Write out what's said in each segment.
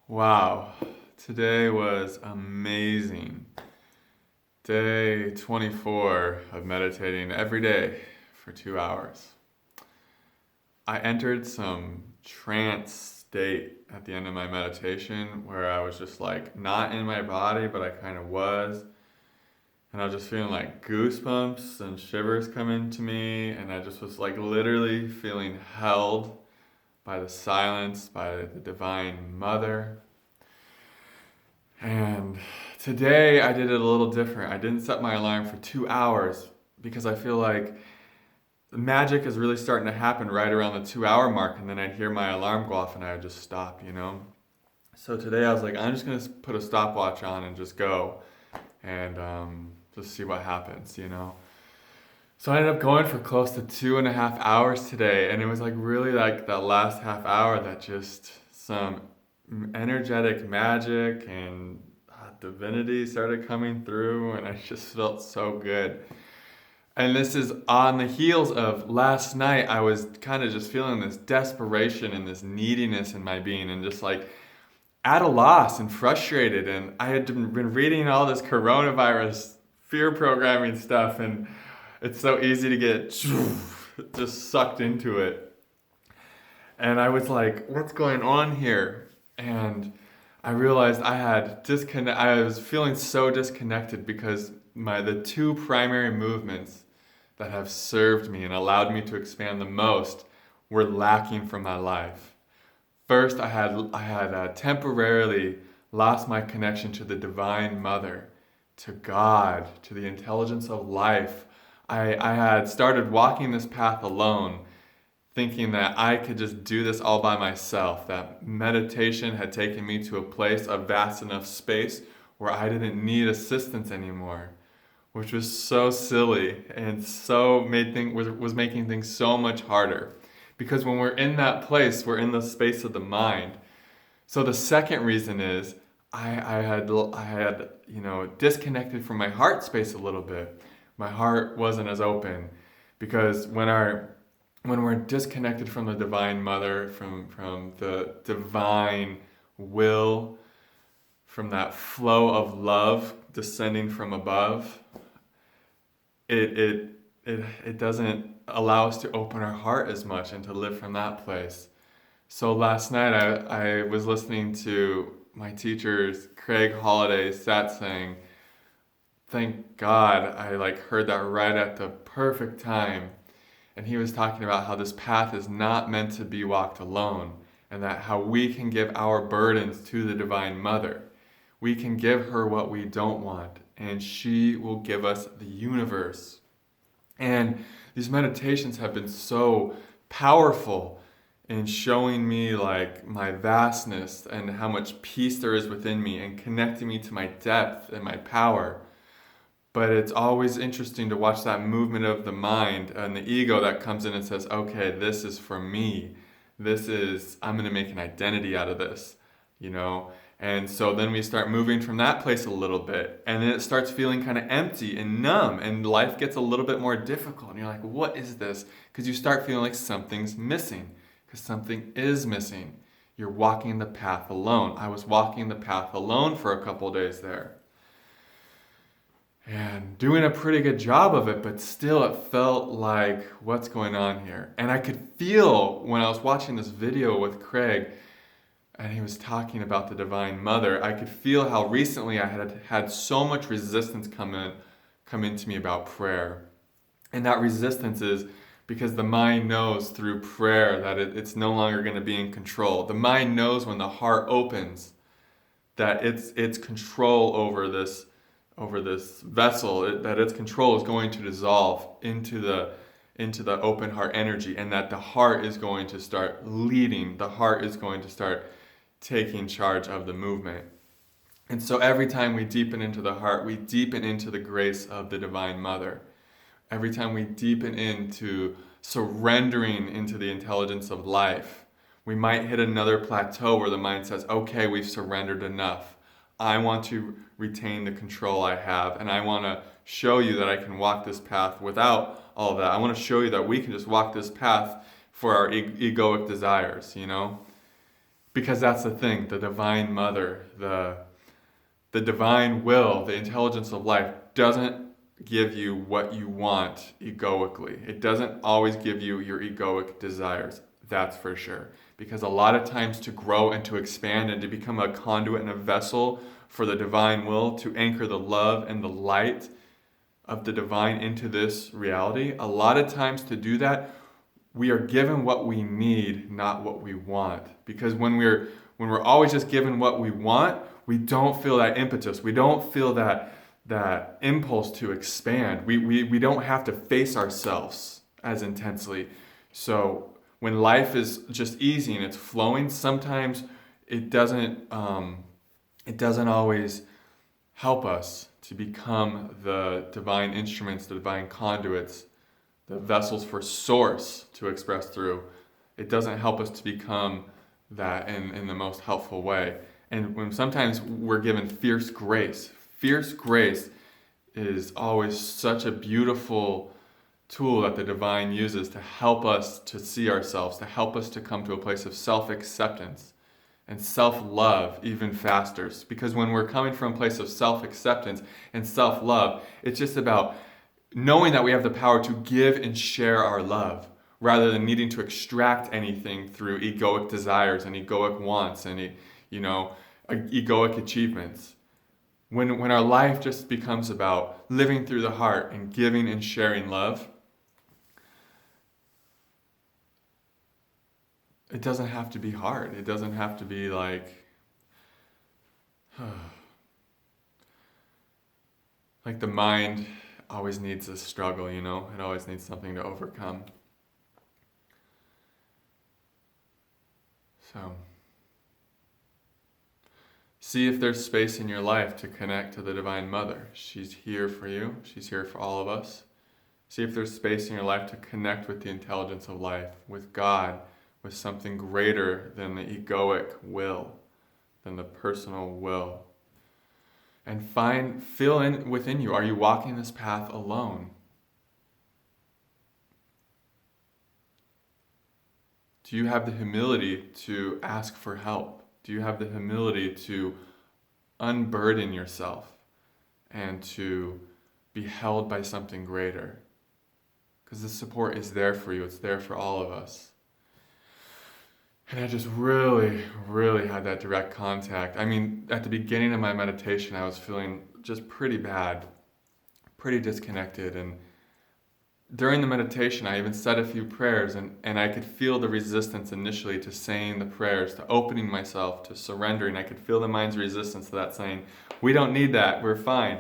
Wow, today was amazing. Day 24 of meditating every day for 2 hours. I entered some trance state at the end of my meditation where I was just like not in my body, but I kind of was. And I was just feeling like goosebumps and shivers come into me. And I just was like literally feeling held by the silence, by the Divine Mother. And today I did it a little different. I didn't set my alarm for 2 hours because I feel like the magic is really starting to happen right around the 2 hour mark, and then I'd hear my alarm go off and I would just stop. So today I was like, I'm just gonna put a stopwatch on and just go and just see what happens. So I ended up going for close to 2.5 hours today, and it was like really like that last half hour that just some energetic magic and divinity started coming through, and I just felt so good. And this is on the heels of last night. I was kind of just feeling this desperation and this neediness in my being, and just like at a loss and frustrated. And I had been reading all this coronavirus fear programming stuff, and it's so easy to get just sucked into it. And I was like, what's going on here? And I realized I was feeling so disconnected because the two primary movements that have served me and allowed me to expand the most were lacking from my life. First, I had temporarily lost my connection to the Divine Mother, to God, to the intelligence of life. I had started walking this path alone, thinking that I could just do this all by myself, that meditation had taken me to a place, a vast enough space where I didn't need assistance anymore, which was so silly and was making things so much harder. Because when we're in that place, we're in the space of the mind. So the second reason is I had disconnected from my heart space a little bit. My heart wasn't as open because when we're disconnected from the Divine Mother, from the divine will, from that flow of love descending from above, it doesn't allow us to open our heart as much and to live from that place. So last night I was listening to my teacher's Craig Holliday satsang. Thank God I heard that right at the perfect time. And he was talking about how this path is not meant to be walked alone, and that how we can give our burdens to the Divine Mother. We can give her what we don't want, and she will give us the universe. And these meditations have been so powerful in showing me my vastness and how much peace there is within me and connecting me to my depth and my power. But it's always interesting to watch that movement of the mind and the ego that comes in and says, okay, this is for me. I'm going to make an identity out of this. And so then we start moving from that place a little bit, and then it starts feeling kind of empty and numb, and life gets a little bit more difficult. And you're like, what is this? Because you start feeling like something's missing, because something is missing. You're walking the path alone. I was walking the path alone for a couple days there, and doing a pretty good job of it, but still it felt like, what's going on here? And I could feel when I was watching this video with Craig and he was talking about the Divine Mother, I could feel how recently I had so much resistance come into me about prayer. And that resistance is because the mind knows through prayer that it's no longer going to be in control. The mind knows when the heart opens that its control over this vessel, that its control is going to dissolve into the open heart energy, and that the heart is going to start leading. The heart is going to start taking charge of the movement. And so every time we deepen into the heart, we deepen into the grace of the Divine Mother. Every time we deepen into surrendering into the intelligence of life, we might hit another plateau where the mind says, okay, we've surrendered enough. I want to retain the control I have, and I want to show you that I can walk this path without all of that. I want to show you that we can just walk this path for our egoic desires, Because that's the thing, the divine mother, the divine will, the intelligence of life doesn't give you what you want egoically. It doesn't always give you your egoic desires, that's for sure. Because a lot of times to grow and to expand and to become a conduit and a vessel for the divine will, to anchor the love and the light of the divine into this reality, a lot of times to do that, we are given what we need, not what we want. Because when we're always just given what we want, we don't feel that impetus. We don't feel that impulse to expand. We don't have to face ourselves as intensely. So when life is just easy and it's flowing, sometimes it doesn't always help us to become the divine instruments, the divine conduits, the vessels for source to express through. It doesn't help us to become that in the most helpful way. And when sometimes we're given fierce grace is always such a beautiful tool that the divine uses to help us to see ourselves, to help us to come to a place of self-acceptance and self-love even faster. Because when we're coming from a place of self-acceptance and self-love, it's just about knowing that we have the power to give and share our love rather than needing to extract anything through egoic desires and egoic wants and egoic achievements. When our life just becomes about living through the heart and giving and sharing love, it doesn't have to be hard. It doesn't have to be like the mind always needs a struggle, It always needs something to overcome. So, see if there's space in your life to connect to the Divine Mother. She's here for you. She's here for all of us. See if there's space in your life to connect with the intelligence of life, with God, with something greater than the egoic will, than the personal will. And feel in within you, are you walking this path alone? Do you have the humility to ask for help? Do you have the humility to unburden yourself and to be held by something greater? Because the support is there for you. It's there for all of us. And I just really, really had that direct contact. I mean, at the beginning of my meditation, I was feeling just pretty bad, pretty disconnected. And during the meditation, I even said a few prayers, and I could feel the resistance initially to saying the prayers, to opening myself, to surrendering. I could feel the mind's resistance to that, saying, we don't need that, we're fine.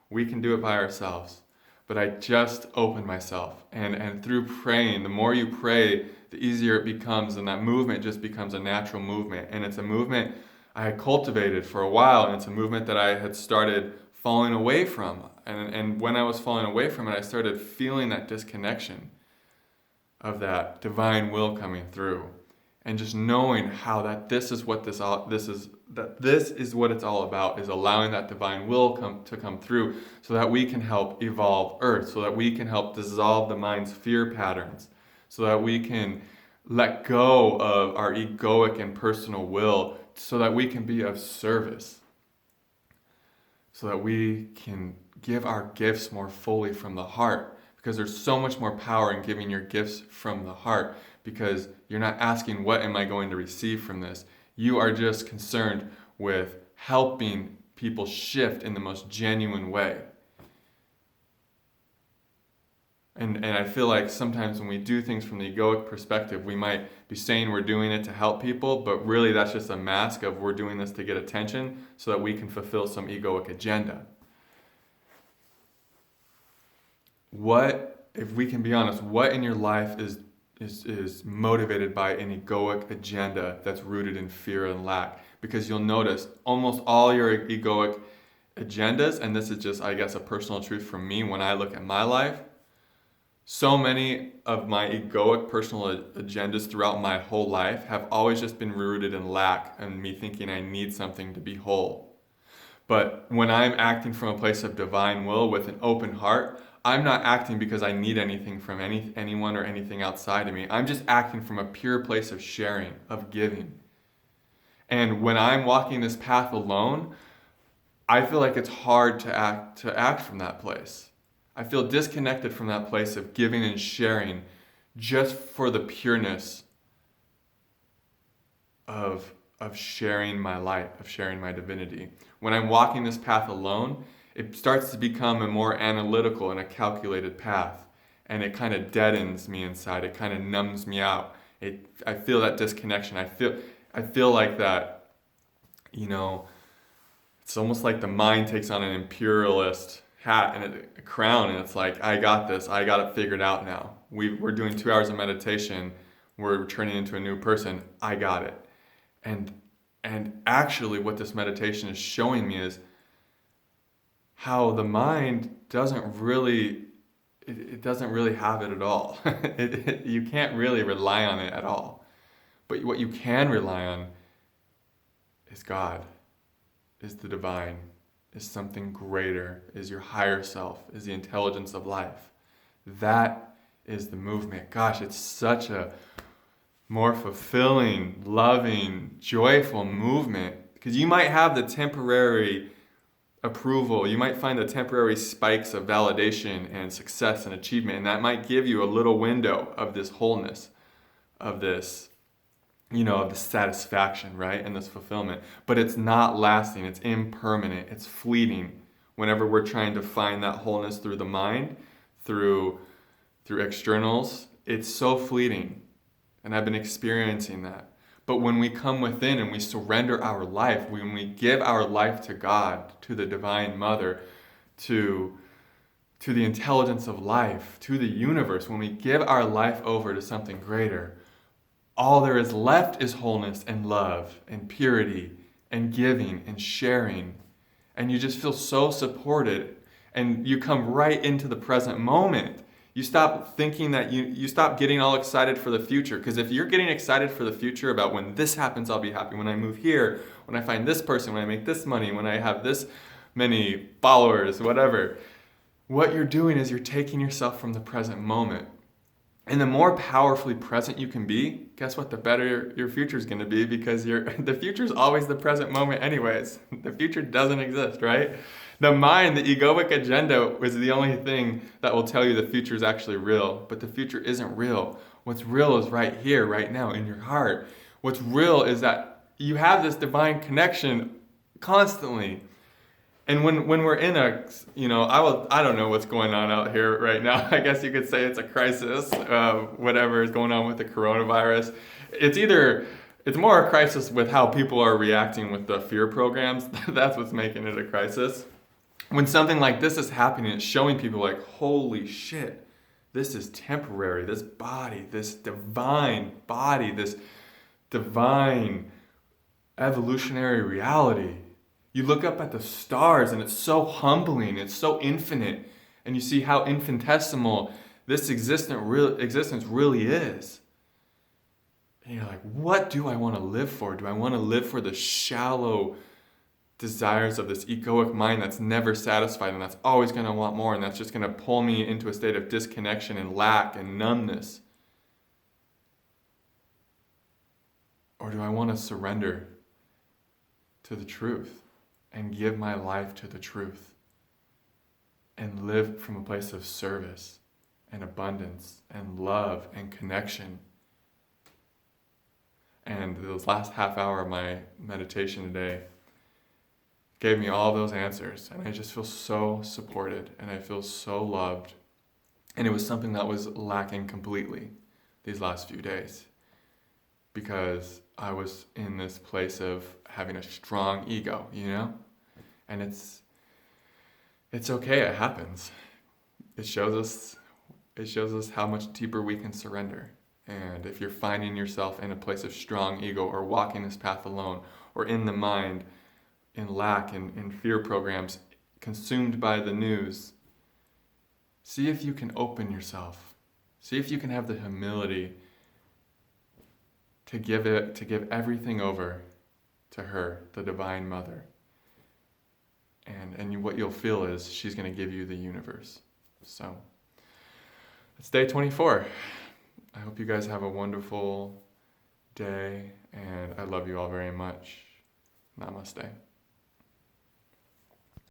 We can do it by ourselves. But I just opened myself. And through praying, the more you pray, the easier it becomes, and that movement just becomes a natural movement. And it's a movement I had cultivated for a while, and it's a movement that I had started falling away from. And when I was falling away from it, I started feeling that disconnection of that divine will coming through, and just knowing how that this is what it's all about, is allowing that divine will to come through, so that we can help evolve Earth, so that we can help dissolve the mind's fear patterns, so that we can let go of our egoic and personal will, so that we can be of service, so that we can give our gifts more fully from the heart. Because there's so much more power in giving your gifts from the heart, because you're not asking, what am I going to receive from this? You are just concerned with helping people shift in the most genuine way. And I feel like sometimes when we do things from the egoic perspective, we might be saying we're doing it to help people, but really that's just a mask of we're doing this to get attention so that we can fulfill some egoic agenda. What, if we can be honest, what in your life is motivated by an egoic agenda that's rooted in fear and lack? Because you'll notice almost all your egoic agendas, and this is just, I guess, a personal truth from me when I look at my life, so many of my egoic personal agendas throughout my whole life have always just been rooted in lack and me thinking I need something to be whole. But when I'm acting from a place of divine will with an open heart, I'm not acting because I need anything from anyone or anything outside of me. I'm just acting from a pure place of sharing, of giving. And when I'm walking this path alone, I feel like it's hard to act from that place. I feel disconnected from that place of giving and sharing just for the pureness of sharing my light, of sharing my divinity. When I'm walking this path alone, it starts to become a more analytical and a calculated path, and it kind of deadens me inside. It kind of numbs me out. I feel that disconnection. I feel like that, you know, it's almost like the mind takes on an imperialist hat and a crown, and it's like, I got this. I got it figured out now. We're doing 2 hours of meditation. We're turning into a new person. I got it. And actually what this meditation is showing me is how the mind doesn't really have it at all. You can't really rely on it at all. But what you can rely on is God, is the divine, is something greater, is your higher self, is the intelligence of life. That is the movement. Gosh, it's such a more fulfilling, loving, joyful movement, because you might have the temporary approval, you might find the temporary spikes of validation and success and achievement, and that might give you a little window of this wholeness, of this, of the satisfaction, right, and this fulfillment. But it's not lasting, it's impermanent, it's fleeting. Whenever we're trying to find that wholeness through the mind, through externals, it's so fleeting. And I've been experiencing that. But when we come within and we surrender our life, when we give our life to God, to the Divine Mother, to the intelligence of life, to the universe, when we give our life over to something greater, all there is left is wholeness and love and purity and giving and sharing. And you just feel so supported, and you come right into the present moment. You stop thinking that you stop getting all excited for the future. Because if you're getting excited for the future about when this happens, I'll be happy. When I move here, when I find this person, when I make this money, when I have this many followers, whatever. What you're doing is you're taking yourself from the present moment. And the more powerfully present you can be, guess what? The better your future is going to be, because the future is always the present moment anyways. The future doesn't exist, right? The mind, the egoic agenda, is the only thing that will tell you the future is actually real. But the future isn't real. What's real is right here, right now, in your heart. What's real is that you have this divine connection constantly. And when we're in I don't know what's going on out here right now. I guess you could say it's a crisis, whatever is going on with the coronavirus. It's more a crisis with how people are reacting with the fear programs. That's what's making it a crisis. When something like this is happening, it's showing people like, holy shit, this is temporary. This body, this divine body, this divine evolutionary reality. You look up at the stars and it's so humbling, it's so infinite, and you see how infinitesimal this existence really is. And you're like, what do I want to live for? Do I want to live for the shallow desires of this egoic mind that's never satisfied and that's always going to want more, and that's just going to pull me into a state of disconnection and lack and numbness? Or do I want to surrender to the truth and give my life to the truth and live from a place of service and abundance and love and connection? And the last half hour of my meditation today gave me all those answers, and I just feel so supported and I feel so loved. And it was something that was lacking completely these last few days, because I was in this place of having a strong ego, and it's okay, it happens. It shows us how much deeper we can surrender. And if you're finding yourself in a place of strong ego, or walking this path alone, or in the mind, in lack, in fear programs, consumed by the news, see if you can open yourself. See if you can have the humility to give everything over to her, the Divine Mother. And what you'll feel is she's going to give you the universe. So, it's day 24. I hope you guys have a wonderful day, and I love you all very much. Namaste.